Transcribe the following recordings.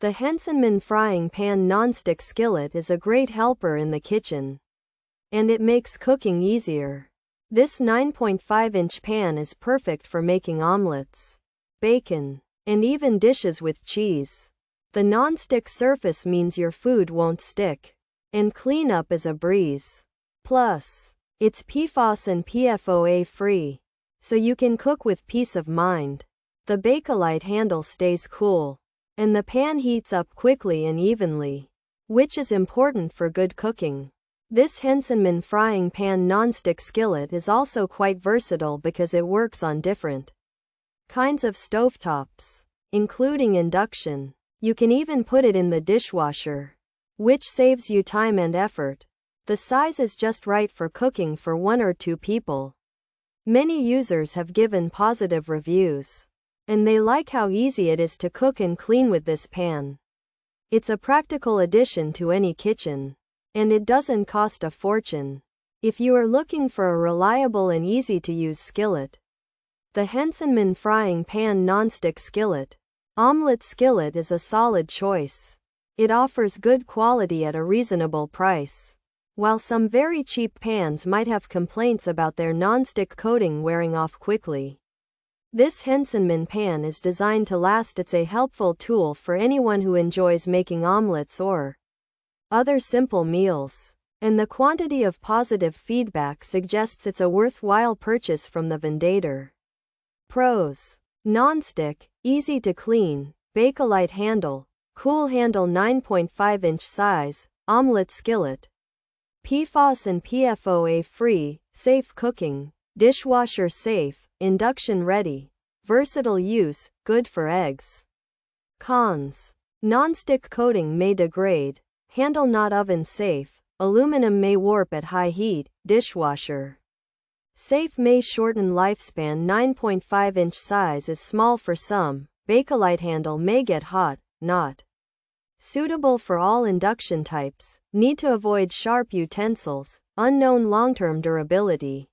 The HENSENMEN frying pan nonstick skillet is a great helper in the kitchen, and it makes cooking easier. This 9.5-inch pan is perfect for making omelets, bacon, and even dishes with cheese. The non-stick surface means your food won't stick, and cleanup is a breeze. Plus, it's PFOS and PFOA free, so you can cook with peace of mind. The bakelite handle stays cool, and the pan heats up quickly and evenly, which is important for good cooking. This HENSENMEN frying pan nonstick skillet is also quite versatile because it works on different kinds of stovetops, including induction. You can even put it in the dishwasher, which saves you time and effort. The size is just right for cooking for 1 or 2 people. Many users have given positive reviews, and they like how easy it is to cook and clean with this pan. It's a practical addition to any kitchen, and it doesn't cost a fortune. If you are looking for a reliable and easy-to-use skillet, the HENSENMEN frying pan nonstick skillet, omelette skillet is a solid choice. It offers good quality at a reasonable price. While some very cheap pans might have complaints about their nonstick coating wearing off quickly, this HENSENMEN pan is designed to last. It's a helpful tool for anyone who enjoys making omelets or other simple meals, and the quantity of positive feedback suggests it's a worthwhile purchase from the vendor. Pros: non-stick, easy to clean, bakelite handle, cool handle, 9.5-inch size, omelette skillet, PFOS and PFOA free, safe cooking, dishwasher safe, induction ready, versatile use, good for eggs. Cons: non-stick coating may degrade, handle not oven safe, aluminum may warp at high heat, dishwasher safe may shorten lifespan, 9.5-inch size is small for some, bakelite handle may get hot, not suitable for all induction types, need to avoid sharp utensils, unknown long-term durability.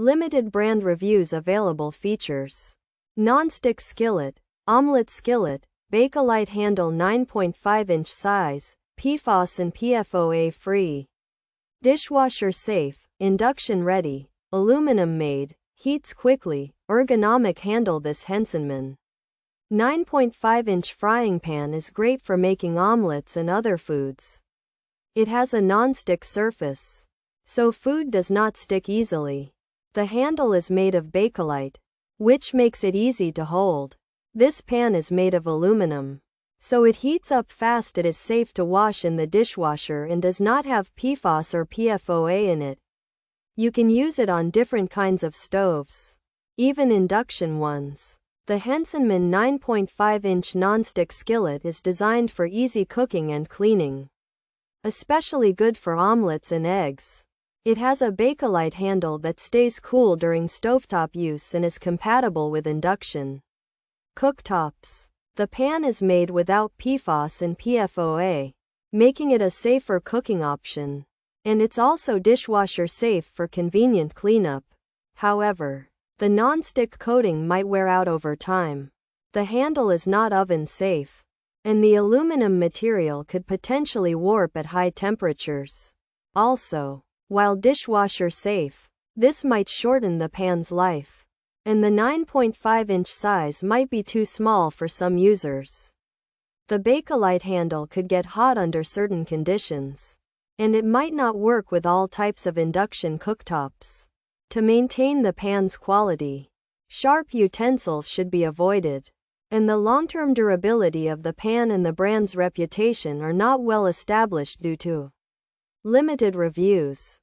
Limited brand reviews. Available features: non-stick skillet, omelette skillet, bakelite handle, 9.5-inch size, PFOS and PFOA free, dishwasher safe, induction ready, aluminum made, heats quickly, ergonomic handle. This HENSENMEN 9.5-inch frying pan is great for making omelets and other foods. It has a non-stick surface, so food does not stick easily. The handle is made of bakelite, which makes it easy to hold. This pan is made of aluminum, so it heats up fast. It is safe to wash in the dishwasher and does not have PFOS or PFOA in it. You can use it on different kinds of stoves, even induction ones. The HENSENMEN 9.5-inch nonstick skillet is designed for easy cooking and cleaning, especially good for omelets and eggs. It has a bakelite handle that stays cool during stovetop use and is compatible with induction cooktops. The pan is made without PFOS and PFOA, making it a safer cooking option, and it's also dishwasher safe for convenient cleanup. However, the non-stick coating might wear out over time. The handle is not oven safe, and the aluminum material could potentially warp at high temperatures. Also, while dishwasher safe, this might shorten the pan's life, and the 9.5-inch size might be too small for some users. The bakelite handle could get hot under certain conditions, and it might not work with all types of induction cooktops. To maintain the pan's quality, sharp utensils should be avoided, and the long-term durability of the pan and the brand's reputation are not well established due to limited reviews.